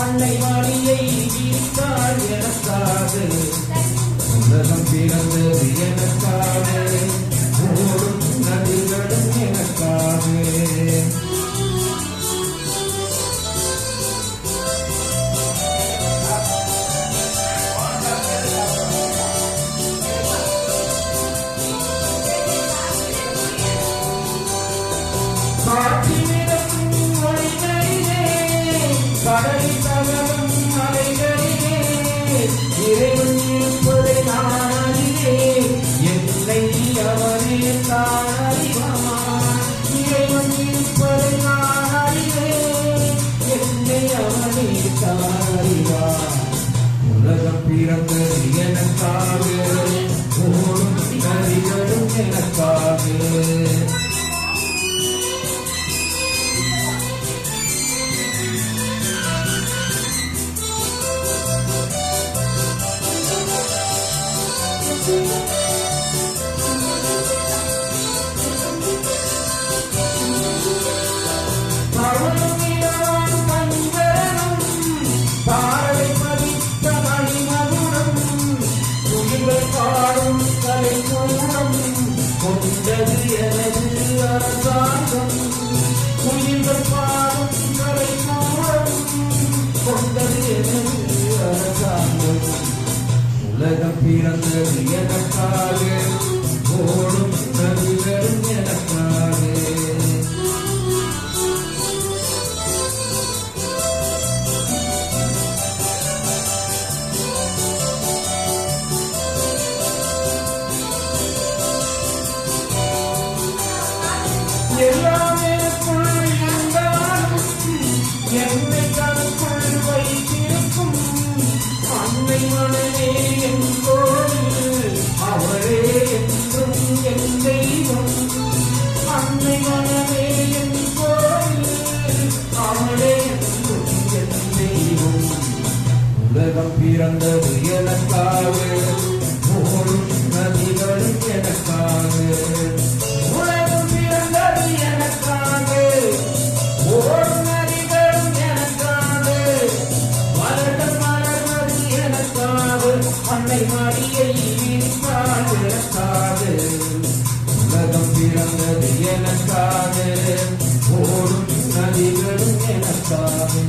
அன்னை மணியை வீட்டால் எனக்காது உலகம் பிறந்தது எனக்காது ஓடும் நதிகளும் எனக்காது கடலை தகரும் மலைகளிலே இறைவன் இருப்பதை நான் அறிவேன் என்னை அவனே தான் அறிவான் இறைவன் இருப்பதை நான் அறிவேன் என்னை அவனே தான் அறிவான் உலகம் பிறந்தது எனக்காக ஓடும் நதிகளும் எனக்காக கொண்டது எனது அரசாங்கம் உயிர்கள் பாடும் கலை கூடம் கொண்டது எனது அரசாங்கம் உலகம் பிறந்தது எனக்காக ஓடும் நதிகளும் எனக்காக எல்லாம் எனக்குள் இருந்தாலும் என்னை தனக்குள் வைத்திருக்கும் அன்னை மனமே என் கோவில் அவரே என்றும் என் தெய்வம் அன்னை மனமே என் கோவில் அவரே என்றும் என் தெய்வம் உலகம் பிறந்தது எனக்காக ஓடும் நதிகளும் எனக்காக அன்னை மணியை வீட்டால் எனக்காது உலகம் பிறந்தது எனக்காது ஓடும் நதிகளும் எனக்காது